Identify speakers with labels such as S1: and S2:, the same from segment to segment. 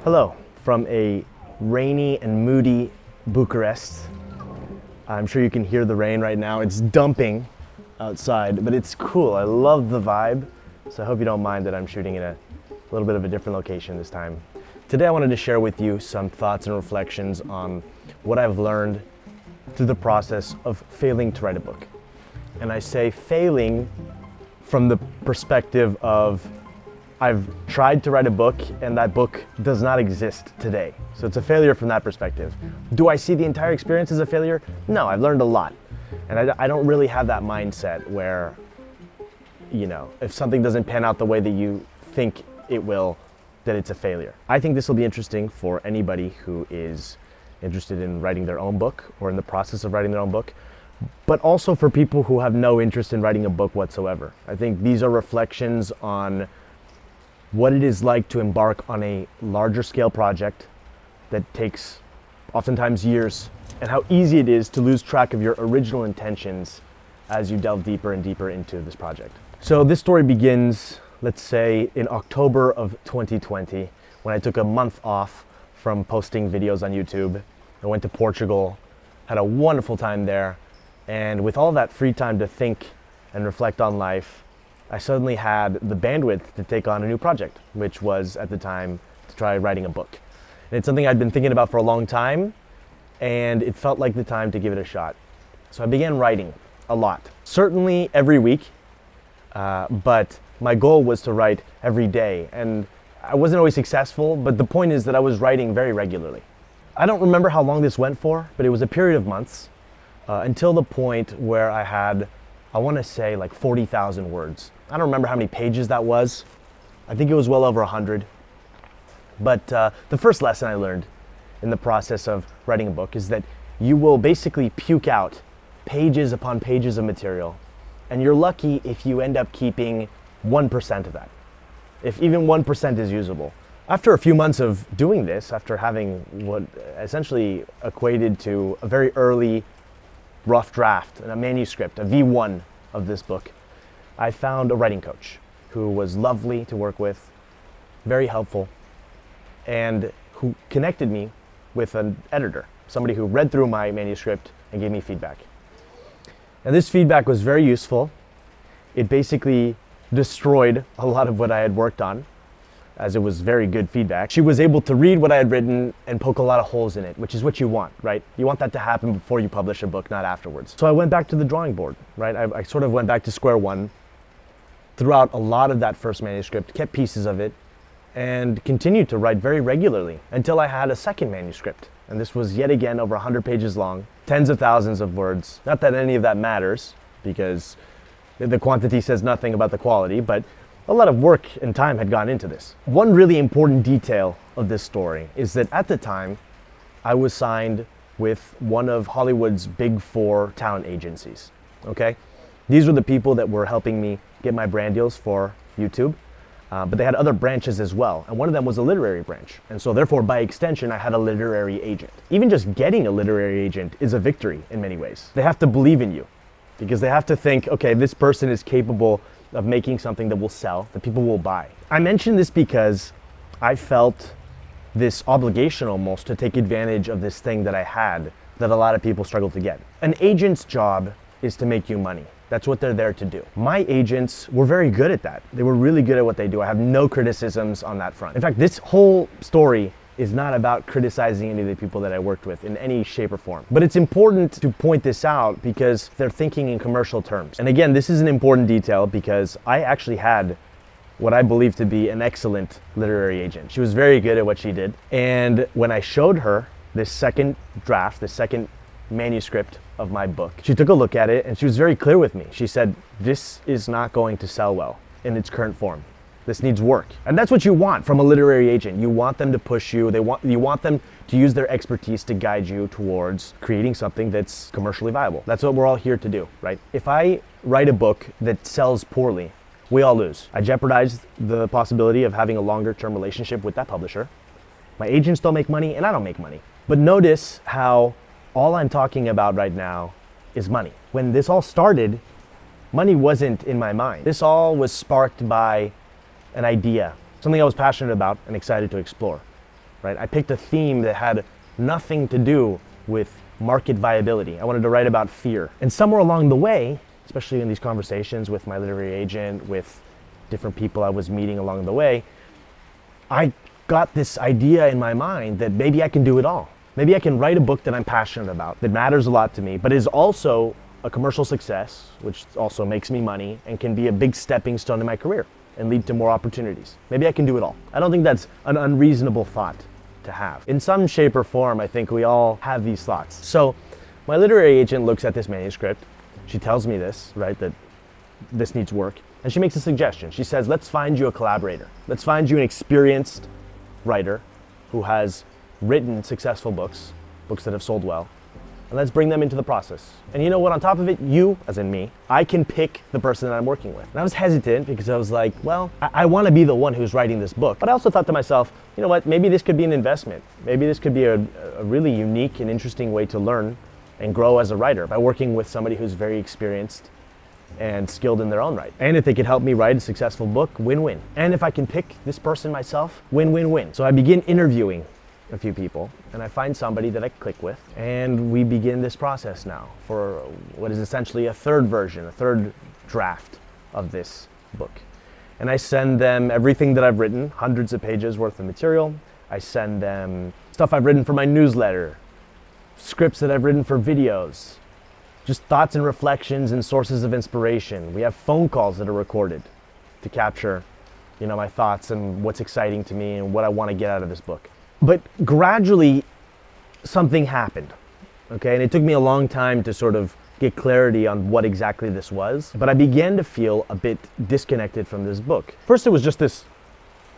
S1: Hello, from a rainy and moody Bucharest. I'm sure you can hear the rain right now. It's dumping outside, but it's cool. I love the vibe, so I hope you don't mind that I'm shooting in a little bit of a different location this time. Today I wanted to share with you some thoughts and reflections on what I've learned through the process of failing to write a book. And I say failing from the perspective of I've tried to write a book and that book does not exist today. So it's a failure from that perspective. Do I see the entire experience as a failure? No, I've learned a lot. And I don't really have that mindset where, if something doesn't pan out the way that you think it will, that it's a failure. I think this will be interesting for anybody who is interested in writing their own book or in the process of writing their own book, but also for people who have no interest in writing a book whatsoever. I think these are reflections on what it is like to embark on a larger scale project that takes oftentimes years, and how easy it is to lose track of your original intentions as you delve deeper and deeper into this project. So this story begins, let's say, in October of 2020, when I took a month off from posting videos on YouTube. I went to Portugal, had a wonderful time there, and with all that free time to think and reflect on life, I suddenly had the bandwidth to take on a new project, which was at the time to try writing a book. And it's something I'd been thinking about for a long time, and it felt like the time to give it a shot. So I began writing a lot, certainly every week, but my goal was to write every day. And I wasn't always successful, but the point is that I was writing very regularly. I don't remember how long this went for, but it was a period of months until the point where I had, I want to say, like 40,000 words. I don't remember how many pages that was. I think it was well over 100. But the first lesson I learned in the process of writing a book is that you will basically puke out pages upon pages of material, and you're lucky if you end up keeping 1% of that, if even 1% is usable. After a few months of doing this, after having what essentially equated to a very early rough draft and a manuscript, a V1 of this book, I found a writing coach who was lovely to work with, very helpful, and who connected me with an editor, somebody who read through my manuscript and gave me feedback. And this feedback was very useful. It basically destroyed a lot of what I had worked on, as it was very good feedback. She was able to read what I had written and poke a lot of holes in it, which is what you want, right? You want that to happen before you publish a book, not afterwards. So I went back to the drawing board, right? I sort of went back to square one, threw out a lot of that first manuscript, kept pieces of it, and continued to write very regularly until I had a second manuscript. And this was yet again over 100 pages long, tens of thousands of words. Not that any of that matters, because the quantity says nothing about the quality, but a lot of work and time had gone into this. One really important detail of this story is that at the time, I was signed with one of Hollywood's big 4 talent agencies, okay? These were the people that were helping me get my brand deals for YouTube, but they had other branches as well, and one of them was a literary branch. And so therefore, by extension, I had a literary agent. Even just getting a literary agent is a victory in many ways. They have to believe in you, because they have to think, okay, this person is capable of making something that will sell, that people will buy. I mention this because I felt this obligation almost to take advantage of this thing that I had that a lot of people struggle to get. An agent's job is to make you money. That's what they're there to do. My agents were very good at that. They were really good at what they do. I have no criticisms on that front. In fact, this whole story is not about criticizing any of the people that I worked with in any shape or form. But it's important to point this out because they're thinking in commercial terms. And again, this is an important detail because I actually had what I believe to be an excellent literary agent. She was very good at what she did. And when I showed her this second draft, this second manuscript of my book, she took a look at it and she was very clear with me. She said, "This is not going to sell well in its current form. This needs work." And that's what you want from a literary agent. You want them to push you. You want them to use their expertise to guide you towards creating something that's commercially viable. That's what we're all here to do, right? If I write a book that sells poorly, we all lose. I jeopardize the possibility of having a longer term relationship with that publisher. My agents don't make money and I don't make money. But notice how all I'm talking about right now is money. When this all started, money wasn't in my mind. This all was sparked by an idea, something I was passionate about and excited to explore. right? I picked a theme that had nothing to do with market viability. I wanted to write about fear. And somewhere along the way, especially in these conversations with my literary agent, with different people I was meeting along the way, I got this idea in my mind that maybe I can do it all. Maybe I can write a book that I'm passionate about, that matters a lot to me, but is also a commercial success, which also makes me money and can be a big stepping stone in my career and lead to more opportunities. Maybe I can do it all. I don't think that's an unreasonable thought to have. In some shape or form, I think we all have these thoughts. So my literary agent looks at this manuscript. She tells me this, right, that this needs work. And she makes a suggestion. She says, let's find you a collaborator. Let's find you an experienced writer who has written successful books that have sold well, and let's bring them into the process. And you know what, on top of it, you, as in me, I can pick the person that I'm working with. And I was hesitant because I was like, well, I want to be the one who's writing this book. But I also thought to myself, you know what, maybe this could be an investment. Maybe this could be a really unique and interesting way to learn and grow as a writer by working with somebody who's very experienced and skilled in their own right. And if they could help me write a successful book, win-win. And if I can pick this person myself, win-win-win. So I begin interviewing a few people, and I find somebody that I click with, and we begin this process now for what is essentially a third version, a third draft of this book. And I send them everything that I've written, hundreds of pages worth of material. I send them stuff I've written for my newsletter, scripts that I've written for videos, just thoughts and reflections and sources of inspiration. We have phone calls that are recorded to capture, my thoughts and what's exciting to me and what I want to get out of this book. But gradually, something happened, okay? And it took me a long time to sort of get clarity on what exactly this was. But I began to feel a bit disconnected from this book. First, it was just this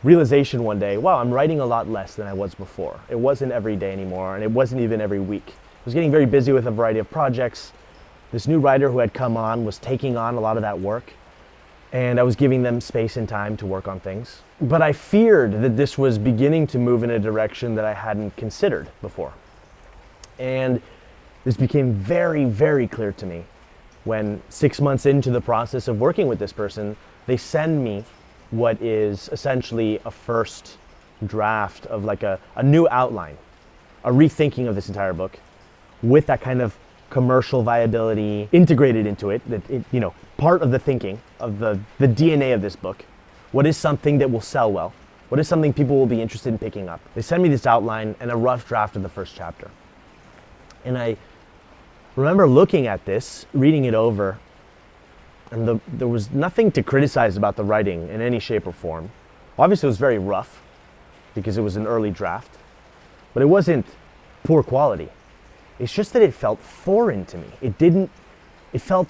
S1: realization one day, wow, I'm writing a lot less than I was before. It wasn't every day anymore, and it wasn't even every week. I was getting very busy with a variety of projects. This new writer who had come on was taking on a lot of that work, and I was giving them space and time to work on things. But I feared that this was beginning to move in a direction that I hadn't considered before. And this became very, very clear to me when 6 months into the process of working with this person, they send me what is essentially a first draft of like a new outline, a rethinking of this entire book with that kind of commercial viability integrated into it, part of the thinking of the DNA of this book. What is something that will sell well? What is something people will be interested in picking up? They send me this outline and a rough draft of the first chapter. And I remember looking at this, reading it over, and there was nothing to criticize about the writing in any shape or form. Obviously, it was very rough because it was an early draft, but it wasn't poor quality. It's just that it felt foreign to me. It didn't feel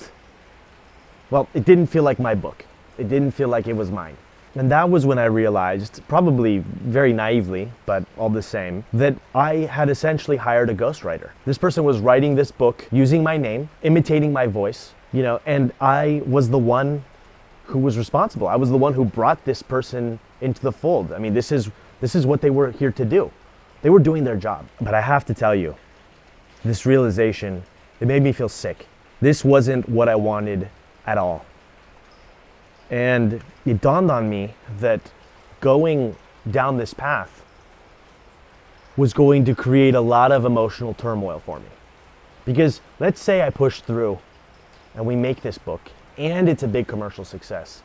S1: like my book. It didn't feel like it was mine. And that was when I realized, probably very naively, but all the same, that I had essentially hired a ghostwriter. This person was writing this book using my name, imitating my voice, and I was the one who was responsible. I was the one who brought this person into the fold. I mean, this is what they were here to do. They were doing their job. But I have to tell you, this realization, it made me feel sick. This wasn't what I wanted at all. And it dawned on me that going down this path was going to create a lot of emotional turmoil for me. Because let's say I push through and we make this book and it's a big commercial success.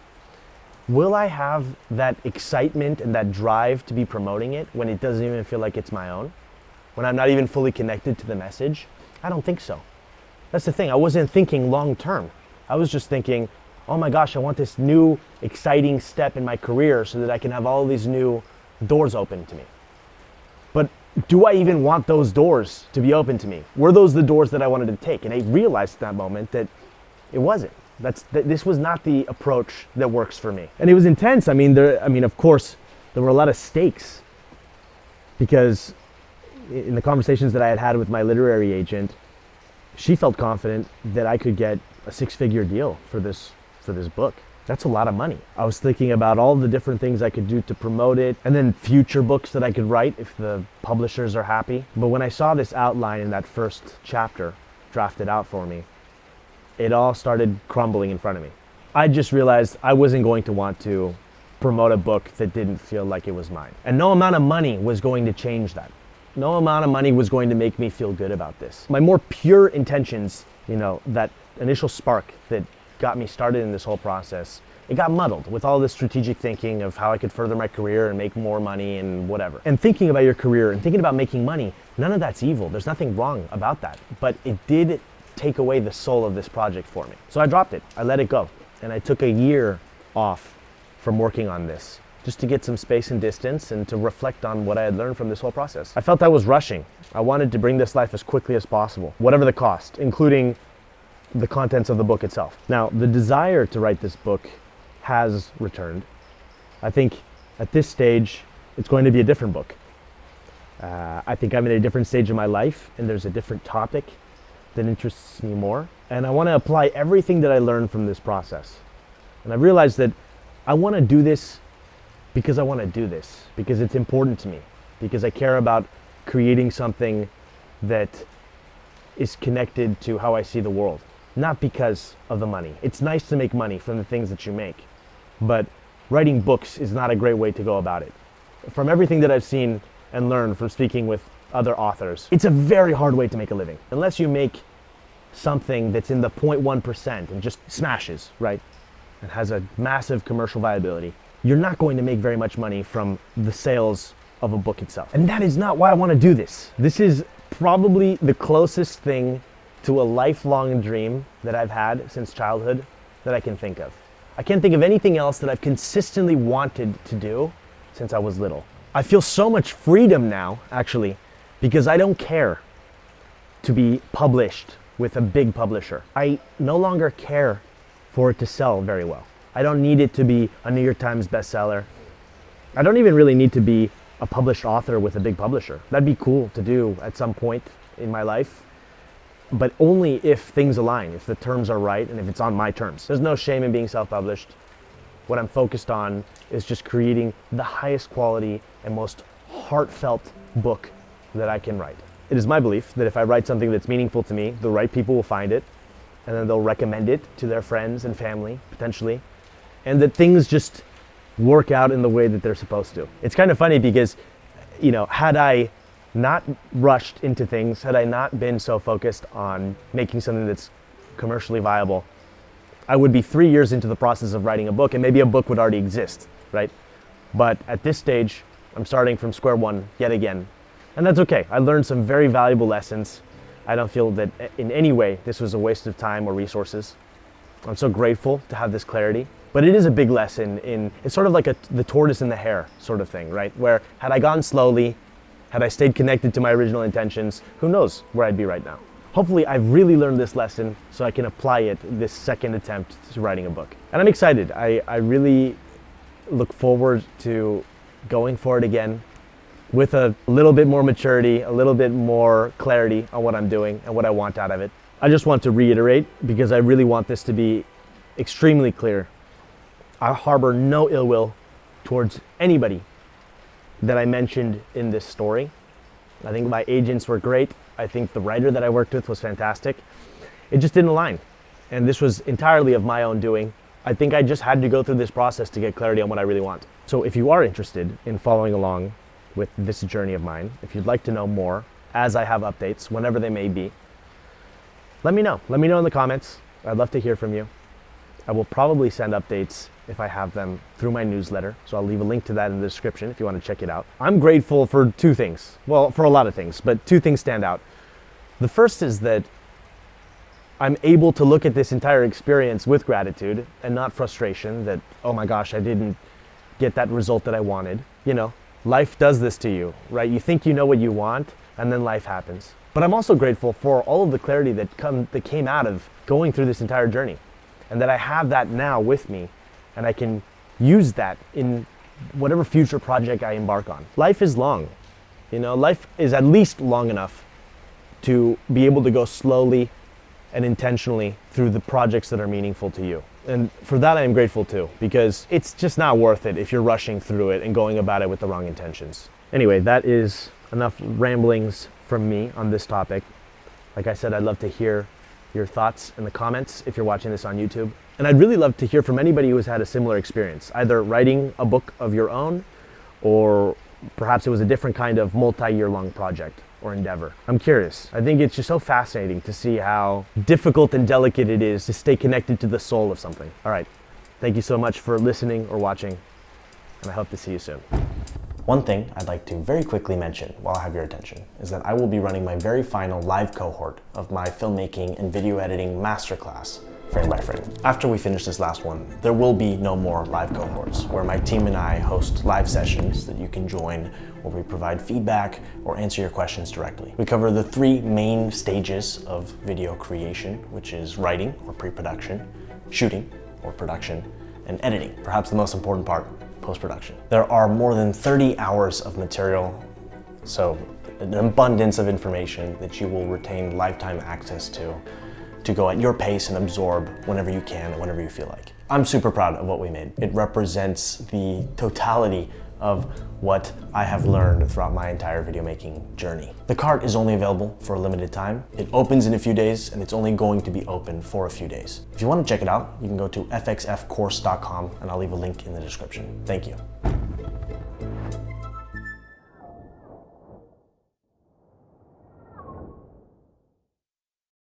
S1: Will I have that excitement and that drive to be promoting it when it doesn't even feel like it's my own? When I'm not even fully connected to the message? I don't think so. That's the thing. I wasn't thinking long term. I was just thinking, oh my gosh, I want this new exciting step in my career so that I can have all these new doors open to me. But do I even want those doors to be open to me? Were those the doors that I wanted to take? And I realized at that moment that it wasn't. This was not the approach that works for me. And it was intense. Of course, there were a lot of stakes because in the conversations that I had with my literary agent, she felt confident that I could get a 6-figure deal for this book. That's a lot of money. I was thinking about all the different things I could do to promote it, and then future books that I could write if the publishers are happy. But when I saw this outline in that first chapter drafted out for me, it all started crumbling in front of me. I just realized I wasn't going to want to promote a book that didn't feel like it was mine. And no amount of money was going to change that. No amount of money was going to make me feel good about this. My more pure intentions, that initial spark that got me started in this whole process, it got muddled with all this strategic thinking of how I could further my career and make more money and whatever. And thinking about your career and thinking about making money, none of that's evil. There's nothing wrong about that. But it did take away the soul of this project for me. So I dropped it. I let it go. And I took a year off from working on this, just to get some space and distance and to reflect on what I had learned from this whole process. I felt I was rushing. I wanted to bring this life as quickly as possible, whatever the cost, including the contents of the book itself. Now, the desire to write this book has returned. I think at this stage, it's going to be a different book. I think I'm in a different stage of my life, and there's a different topic that interests me more. And I want to apply everything that I learned from this process. And I realized that I want to do this because I want to do this, because it's important to me, because I care about creating something that is connected to how I see the world, not because of the money. It's nice to make money from the things that you make, but writing books is not a great way to go about it. From everything that I've seen and learned from speaking with other authors, it's a very hard way to make a living. Unless you make something that's in the 0.1% and just smashes, right? And has a massive commercial viability, you're not going to make very much money from the sales of a book itself. And that is not why I want to do this. This is probably the closest thing to a lifelong dream that I've had since childhood that I can think of. I can't think of anything else that I've consistently wanted to do since I was little. I feel so much freedom now, actually, because I don't care to be published with a big publisher. I no longer care for it to sell very well. I don't need it to be a New York Times bestseller. I don't even really need to be a published author with a big publisher. That'd be cool to do at some point in my life, but only if things align, if the terms are right, and if it's on my terms. There's no shame in being self-published. What I'm focused on is just creating the highest quality and most heartfelt book that I can write. It is my belief that if I write something that's meaningful to me, the right people will find it, and then they'll recommend it to their friends and family, potentially, and that things just work out in the way that they're supposed to. It's kind of funny because, had I not rushed into things, had I not been so focused on making something that's commercially viable, I would be 3 years into the process of writing a book, and maybe a book would already exist, right? But at this stage, I'm starting from square one yet again, and that's okay. I learned some very valuable lessons. I don't feel that in any way this was a waste of time or resources. I'm so grateful to have this clarity. But it is a big lesson it's sort of like the tortoise and the hare sort of thing, right? Where had I gone slowly, had I stayed connected to my original intentions, who knows where I'd be right now. Hopefully I've really learned this lesson so I can apply it this second attempt to writing a book. And I'm excited. I really look forward to going for it again with a little bit more maturity, a little bit more clarity on what I'm doing and what I want out of it. I just want to reiterate, because I really want this to be extremely clear. I harbor no ill will towards anybody that I mentioned in this story. I think my agents were great. I think the writer that I worked with was fantastic. It just didn't align. And this was entirely of my own doing. I think I just had to go through this process to get clarity on what I really want. So if you are interested in following along with this journey of mine, if you'd like to know more as I have updates, whenever they may be, let me know. Let me know in the comments. I'd love to hear from you. I will probably send updates if I have them through my newsletter. So I'll leave a link to that in the description if you want to check it out. I'm grateful for two things. Well, for a lot of things, but two things stand out. The first is that I'm able to look at this entire experience with gratitude and not frustration that, oh my gosh, I didn't get that result that I wanted. Life does this to you, right? You think you know what you want, and then life happens. But I'm also grateful for all of the clarity that came out of going through this entire journey, and that I have that now with me, and I can use that in whatever future project I embark on. Life is long. Life is at least long enough to be able to go slowly and intentionally through the projects that are meaningful to you. And for that I am grateful too, because it's just not worth it if you're rushing through it and going about it with the wrong intentions. Anyway, that is enough ramblings from me on this topic. Like I said, I'd love to hear your thoughts in the comments if you're watching this on YouTube. And I'd really love to hear from anybody who has had a similar experience, either writing a book of your own, or perhaps it was a different kind of multi-year long project or endeavor. I'm curious. I think it's just so fascinating to see how difficult and delicate it is to stay connected to the soul of something. All right, thank you so much for listening or watching, and I hope to see you soon. One thing I'd like to very quickly mention while I have your attention is that I will be running my very final live cohort of my filmmaking and video editing masterclass, frame by frame. After we finish this last one, there will be no more live cohorts where my team and I host live sessions that you can join where we provide feedback or answer your questions directly. We cover the 3 main stages of video creation, which is writing or pre-production, shooting or production, and editing, perhaps the most important part, post-production. There are more than 30 hours of material, so an abundance of information that you will retain lifetime access to go at your pace and absorb whenever you can and whenever you feel like. I'm super proud of what we made. It represents the totality of what I have learned throughout my entire video making journey. The cart is only available for a limited time. It opens in a few days, and it's only going to be open for a few days. If you want to check it out, you can go to fxfcourse.com, and I'll leave a link in the description. Thank you.